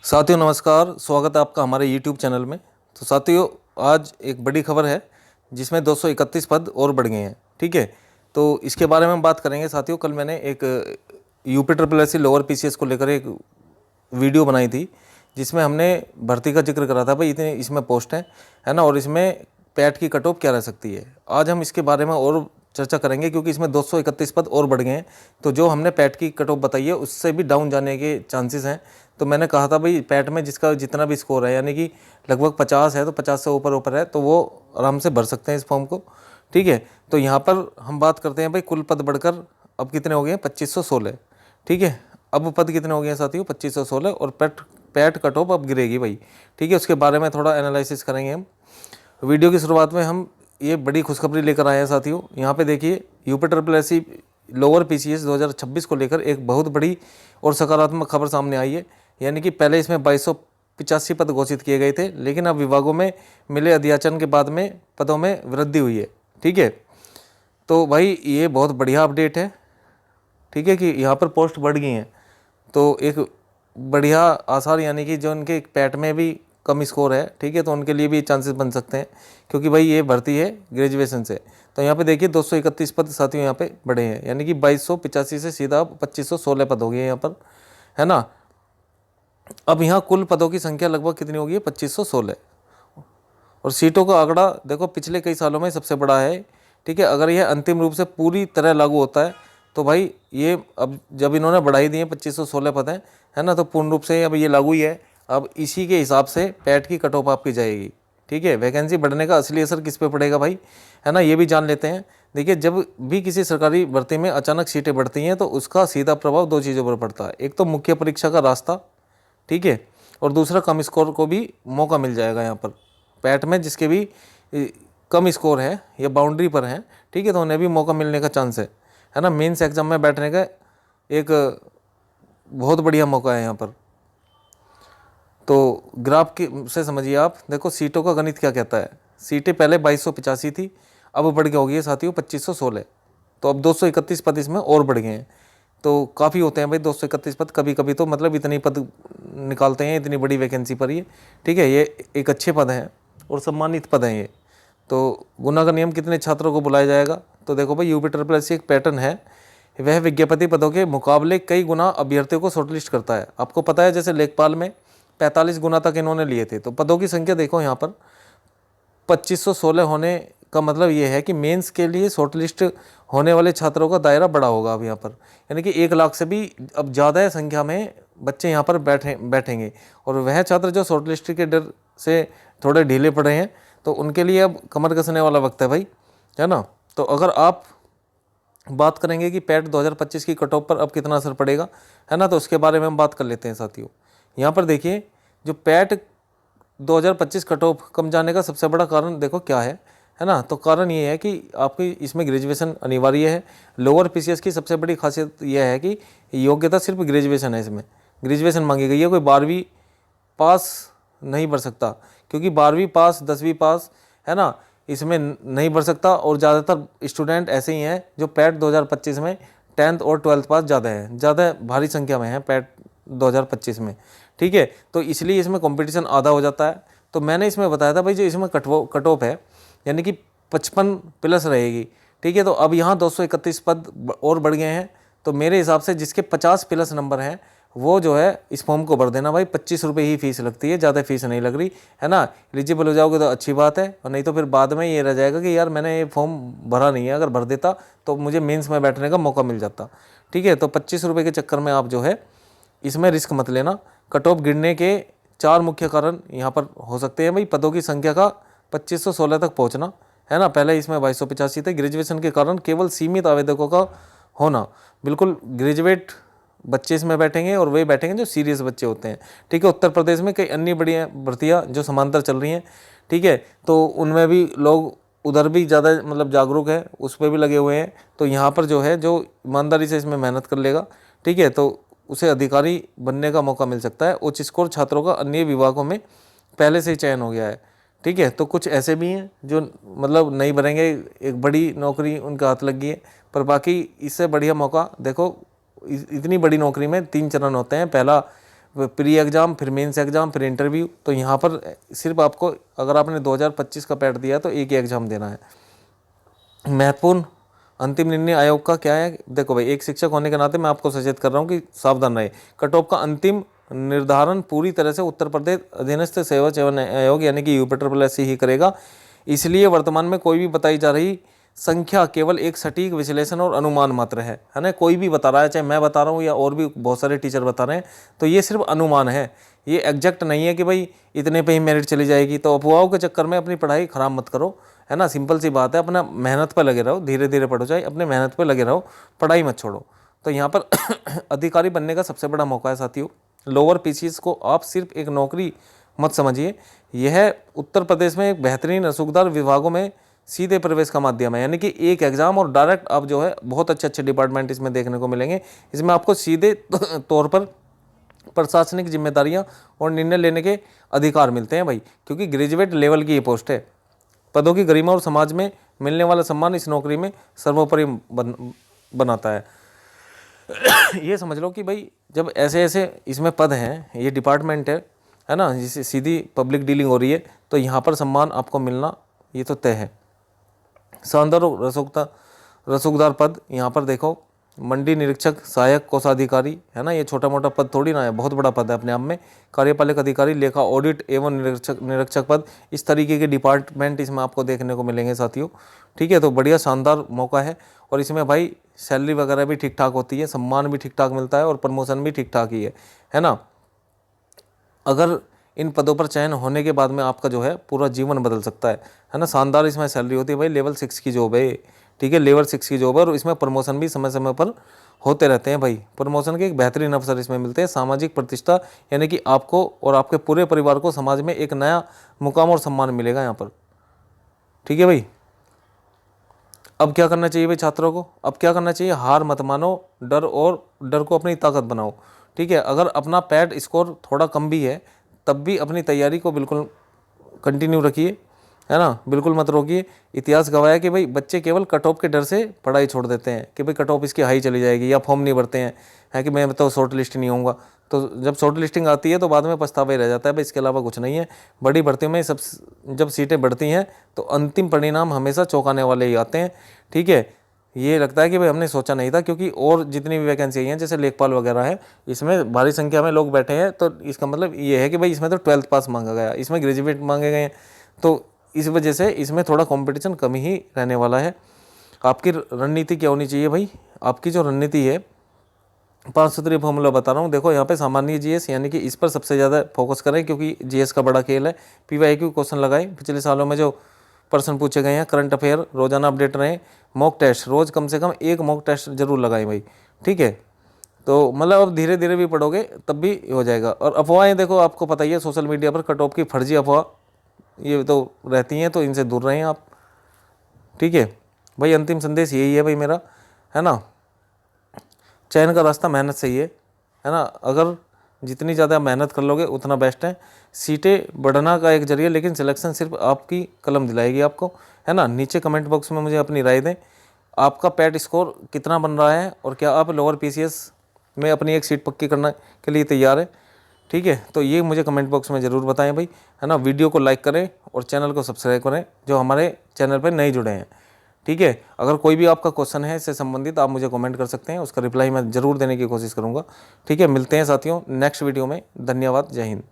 साथियों नमस्कार, स्वागत है आपका हमारे YouTube चैनल में। तो साथियों आज एक बड़ी खबर है जिसमें 231 पद और बढ़ गए हैं। ठीक है, तो इसके बारे में हम बात करेंगे। साथियों कल मैंने एक UP triple S C lower PCS को लेकर एक वीडियो बनाई थी जिसमें हमने भर्ती का जिक्र करा था। भाई इतने इसमें पोस्ट हैं, है ना, और इसमें पैट की कट ऑफ क्या रह सकती है। आज हम इसके बारे में और चर्चा करेंगे क्योंकि इसमें 231 पद और बढ़ गए हैं। तो जो हमने पैट की कट ऑफ बताई है उससे भी डाउन जाने के चांसेस हैं। तो मैंने कहा था भाई पैट में जिसका जितना भी स्कोर है यानी कि लगभग 50 है तो 50 से ऊपर ऊपर है तो वो आराम से भर सकते हैं इस फॉर्म को। ठीक है, तो यहाँ पर हम बात करते हैं भाई कुल पद बढ़कर अब कितने हो गए हैं, 2516। ठीक है, अब पद कितने हो गए हैं साथियों, 2516, और पैट कट ऑफ अब गिरेगी भाई। ठीक है, उसके बारे में थोड़ा एनालिसिस करेंगे हम। वीडियो की शुरुआत में हम ये बड़ी खुशखबरी लेकर आए हैं साथियों। यहाँ पे देखिए UP triple S C lower PCS 2026 को लेकर एक बहुत बड़ी और सकारात्मक खबर सामने आई है। यानी कि पहले इसमें 2285 पद घोषित किए गए थे, लेकिन अब विभागों में मिले अध्याचन के बाद में पदों में वृद्धि हुई है। ठीक है, तो भाई ये बहुत बढ़िया अपडेट है। ठीक है, कि यहाँ पर पोस्ट बढ़ गई हैं तो एक बढ़िया आसार, यानी कि जो उनके पैट में भी कम स्कोर है, ठीक है, तो उनके लिए भी चांसेस बन सकते हैं क्योंकि भाई ये भर्ती है ग्रेजुएशन से। तो यहाँ पे देखिए 231 पद साथियों यहाँ पे बढ़े हैं, यानी कि 2285 से सीधा 2516 पद हो गए यहाँ पर, है ना। अब यहाँ कुल पदों की संख्या लगभग कितनी होगी, 2516। और सीटों का आंकड़ा देखो पिछले कई सालों में सबसे बड़ा है। ठीक है, अगर यह अंतिम रूप से पूरी तरह लागू होता है तो भाई ये अब जब इन्होंने बढ़ाई दी है 2516 पद हैं, है ना, तो पूर्ण रूप से अब ये लागू ही है। अब इसी के हिसाब से पैट की कट ऑफ आपकी जाएगी। ठीक है, वैकेंसी बढ़ने का असली असर किस पे पड़ेगा भाई, है ना, ये भी जान लेते हैं। देखिए जब भी किसी सरकारी भर्ती में अचानक सीटें बढ़ती हैं तो उसका सीधा प्रभाव दो चीज़ों पर पड़ता है। एक तो मुख्य परीक्षा का रास्ता, ठीक है, और दूसरा कम स्कोर को भी मौका मिल जाएगा। यहाँ पर पैट में जिसके भी कम स्कोर है या बाउंड्री पर हैं, ठीक है, तो उन्हें भी मौका मिलने का चांस है ना। मेंस एग्जाम में बैठने का एक बहुत बढ़िया मौका है यहाँ पर। तो ग्राफ की से समझिए आप, देखो सीटों का गणित क्या कहता है। सीटें पहले 2285 थी, अब बढ़ के हो गई है साथियों 2516। तो अब 231 पद इसमें और बढ़ गए हैं। तो काफ़ी होते हैं भाई 231 पद, कभी कभी तो मतलब इतनी पद निकालते हैं इतनी बड़ी वैकेंसी पर ये। ठीक है, ये एक अच्छे पद हैं और सम्मानित पद हैं ये। तो गुना का नियम कितने छात्रों को बुलाया जाएगा, तो देखो भाई यूपी ट्रिपल एस सी एक पैटर्न है, वह विज्ञापति पदों के मुकाबले कई गुना अभ्यर्थियों को शॉर्टलिस्ट करता है। आपको पता है जैसे लेखपाल में 45 गुना तक इन्होंने लिए थे। तो पदों की संख्या देखो यहाँ पर 2516 होने का मतलब ये है कि मेंस के लिए शॉर्टलिस्ट होने वाले छात्रों का दायरा बड़ा होगा अब यहाँ पर, यानी कि 1 लाख से भी अब ज़्यादा संख्या में बच्चे यहाँ पर बैठेंगे। और वह छात्र जो शॉर्टलिस्ट के डर से थोड़े ढीले पड़े हैं तो उनके लिए अब कमर कसने वाला वक्त है भाई, है ना। तो अगर आप बात करेंगे कि पैट 2025 की कट ऑफ पर अब कितना असर पड़ेगा, है ना, तो उसके बारे में हम बात कर लेते हैं साथियों। यहाँ पर देखिए जो पैट 2025 कट ऑफ कम जाने का सबसे बड़ा कारण देखो क्या है ना। तो कारण ये है कि आपकी इसमें ग्रेजुएशन अनिवार्य है। लोअर पीसीएस की सबसे बड़ी खासियत यह है कि योग्यता सिर्फ ग्रेजुएशन है, इसमें ग्रेजुएशन मांगी गई है। कोई 12वीं पास नहीं भर सकता, क्योंकि 12वीं पास 10वीं पास, है ना, इसमें नहीं भर सकता। और ज़्यादातर स्टूडेंट ऐसे ही हैं जो पैट 2025 में 10th और 12th पास ज़्यादा है, ज़्यादा भारी संख्या में है पैट 2025 में। ठीक है, तो इसलिए इसमें कंपटीशन आधा हो जाता है। तो मैंने इसमें बताया था भाई जो इसमें कट ऑफ है यानी कि 55 प्लस रहेगी। ठीक है, तो अब यहाँ 231 पद और बढ़ गए हैं। तो मेरे हिसाब से जिसके 50 प्लस नंबर हैं वो जो है इस फॉर्म को भर देना भाई। 25 रुपये ही फीस लगती है, ज़्यादा फीस नहीं लग रही, है ना। एलिजिबल हो जाओगे तो अच्छी बात है, और नहीं तो फिर बाद में ये रह जाएगा कि यार मैंने ये फॉर्म भरा नहीं है, अगर भर देता तो मुझे मेंस में बैठने का मौका मिल जाता। ठीक है, तो 25 रुपये के चक्कर में आप जो है इसमें रिस्क मत लेना। कट ऑफ गिरने के 4 मुख्य कारण यहाँ पर हो सकते हैं भाई। पदों की संख्या का 2516 तक पहुँचना, है ना, पहले इसमें 2285 थे। ग्रेजुएशन के कारण केवल सीमित आवेदकों का होना, बिल्कुल ग्रेजुएट बच्चे इसमें बैठेंगे और वे बैठेंगे जो सीरियस बच्चे होते हैं। ठीक है, उत्तर प्रदेश में कई अन्य बड़ी भर्तियाँ जो समांतर चल रही हैं, ठीक है, तो उनमें भी लोग उधर भी ज़्यादा मतलब जागरूक है, उस पर भी लगे हुए हैं। तो यहाँ पर जो है जो ईमानदारी से इसमें मेहनत कर लेगा, ठीक है, तो उसे अधिकारी बनने का मौका मिल सकता है। उच्च स्कोर छात्रों का अन्य विभागों में पहले से ही चयन हो गया है। ठीक है, तो कुछ ऐसे भी हैं जो मतलब नहीं भरेंगे, एक बड़ी नौकरी उनका हाथ लग गई है, पर बाकी इससे बढ़िया मौका देखो। इतनी बड़ी नौकरी में 3 चरण होते हैं। पहला प्री एग्ज़ाम, फिर मेंस एग्ज़ाम, फिर इंटरव्यू। तो यहाँ पर सिर्फ आपको, अगर आपने 2025 का पैट दिया तो एक ही एग्ज़ाम देना है। महत्वपूर्ण अंतिम निर्णय आयोग का क्या है? देखो भाई, एक शिक्षक होने के नाते मैं आपको सचेत कर रहा हूँ कि सावधान रहे। कट ऑफ का अंतिम निर्धारण पूरी तरह से उत्तर प्रदेश अधीनस्थ सेवा चयन आयोग यानी कि UPSSC ही करेगा। इसलिए वर्तमान में कोई भी बताई जा रही संख्या केवल एक सटीक विश्लेषण और अनुमान मात्र है ना। कोई भी बता रहा है, चाहे मैं बता रहा हूँ या और भी बहुत सारे टीचर बता रहे हैं, तो ये सिर्फ अनुमान है, ये एग्जैक्ट नहीं है कि भाई इतने पे ही मेरिट चली जाएगी। तो अफवाहों के चक्कर में अपनी पढ़ाई खराब मत करो, है ना। सिंपल सी बात है, अपना मेहनत पर लगे रहो, धीरे धीरे पढ़ो, चाहे अपने मेहनत पर लगे रहो, पढ़ाई मत छोड़ो। तो यहाँ पर अधिकारी बनने का सबसे बड़ा मौका है साथियों। लोअर पीसीएस को आप सिर्फ एक नौकरी मत समझिए, यह उत्तर प्रदेश में एक बेहतरीन रसूखदार विभागों में सीधे प्रवेश का माध्यम है। यानी कि एक एग्जाम और डायरेक्ट आप जो है बहुत अच्छे अच्छे डिपार्टमेंट इसमें देखने को मिलेंगे। इसमें आपको सीधे तौर पर प्रशासनिक जिम्मेदारियां और निर्णय लेने के अधिकार मिलते हैं भाई, क्योंकि ग्रेजुएट लेवल की ये पोस्ट है। पदों की गरिमा और समाज में मिलने वाला सम्मान इस नौकरी में सर्वोपरि बनाता है। ये समझ लो कि भाई जब ऐसे ऐसे इसमें पद हैं, ये डिपार्टमेंट है ना, जिससे सीधी पब्लिक डीलिंग हो रही है, तो यहाँ पर सम्मान आपको मिलना ये तो तय है। शानदार और रसूखदार पद यहाँ पर देखो, मंडी निरीक्षक, सहायक कोषाधिकारी, है ना, ये छोटा मोटा पद थोड़ी ना है, बहुत बड़ा पद है अपने आप में। कार्यपालक अधिकारी, लेखा ऑडिट एवं निरीक्षक पद, इस तरीके के डिपार्टमेंट इसमें आपको देखने को मिलेंगे साथियों। ठीक है, तो बढ़िया शानदार मौका है। और इसमें भाई सैलरी वगैरह भी ठीक ठाक होती है, सम्मान भी ठीक ठाक मिलता है और प्रमोशन भी ठीक ठाक ही है ना। अगर इन पदों पर चयन होने के बाद में आपका जो है पूरा जीवन बदल सकता है ना। शानदार इसमें सैलरी होती है भाई, लेवल 6 की जॉब है, ठीक है, लेवल 6 की जॉब है। और इसमें प्रमोशन भी समय समय पर होते रहते हैं भाई। प्रमोशन के एक बेहतरीन अवसर इसमें मिलते हैं। सामाजिक प्रतिष्ठा, यानी कि आपको और आपके पूरे परिवार को समाज में एक नया मुकाम और सम्मान मिलेगा यहाँ पर। ठीक है भाई, अब क्या करना चाहिए भाई छात्रों को? अब क्या करना चाहिए? हार मत मानो, डर को अपनी ताकत बनाओ। ठीक है, अगर अपना पैट स्कोर थोड़ा कम भी है तब भी अपनी तैयारी को बिल्कुल कंटिन्यू रखिए, है ना, बिल्कुल मत रोकिए। इतिहास गवाया कि भाई बच्चे केवल कट ऑफ के डर से पढ़ाई छोड़ देते हैं कि भाई कट ऑफ इसकी हाई चली जाएगी, या फॉर्म नहीं भरते हैं, है कि मैं तो शॉर्ट लिस्ट नहीं होऊंगा। तो जब शॉर्ट लिस्टिंग आती है तो बाद में पछतावा ही रह जाता है भाई, इसके अलावा कुछ नहीं है। बड़ी भर्तियों में जब सीटें बढ़ती हैं तो अंतिम परिणाम हमेशा चौंकाने वाले ही आते हैं। ठीक है, ये लगता है कि भाई हमने सोचा नहीं था, क्योंकि और जितनी भी वैकेंसी आई हैं जैसे लेखपाल वगैरह है, इसमें भारी संख्या में लोग बैठे हैं। तो इसका मतलब ये है कि भाई इसमें तो 12th पास मांगा गया, इसमें ग्रेजुएट मांगे गए हैं, तो इस वजह से इसमें थोड़ा कंपटीशन कम ही रहने वाला है। आपकी रणनीति क्या होनी चाहिए भाई? आपकी जो रणनीति है, 5 सूत्रीय फॉर्मूला बता रहा हूँ। देखो यहाँ पे सामान्य जीएस यानी कि इस पर सबसे ज़्यादा फोकस करें, क्योंकि जीएस का बड़ा खेल है। PYQ क्वेश्चन लगाएं, पिछले सालों में जो प्रश्न पूछे गए हैं, करंट अफेयर रोजाना अपडेट रहें। मॉक टेस्ट, रोज़ कम से कम एक मॉक टेस्ट जरूर लगाएं भाई। ठीक है, तो मतलब अब धीरे धीरे भी पढ़ोगे तब भी हो जाएगा। और अफवाहें देखो, आपको पता ही है सोशल मीडिया पर कट ऑफ की फर्जी अफवाह ये तो रहती हैं, तो इनसे दूर रहें आप। ठीक है भाई, अंतिम संदेश यही है भाई मेरा, है ना। चयन का रास्ता मेहनत से ही है ना। अगर जितनी ज़्यादा मेहनत कर लोगे उतना बेस्ट है। सीटें बढ़ना का एक जरिए, लेकिन सिलेक्शन सिर्फ आपकी कलम दिलाएगी आपको, है ना। नीचे कमेंट बॉक्स में मुझे अपनी राय दें, आपका पैट स्कोर कितना बन रहा है और क्या आप लोअर PCS में अपनी एक सीट पक्की करने के लिए तैयार है? ठीक है, तो ये मुझे कमेंट बॉक्स में ज़रूर बताएं भाई, है ना। वीडियो को लाइक करें और चैनल को सब्सक्राइब करें जो हमारे चैनल पर नए जुड़े हैं। ठीक है, अगर कोई भी आपका क्वेश्चन है इससे संबंधित, आप मुझे कमेंट कर सकते हैं, उसका रिप्लाई मैं ज़रूर देने की कोशिश करूँगा। ठीक है, मिलते हैं साथियों नेक्स्ट वीडियो में। धन्यवाद, जय हिंद।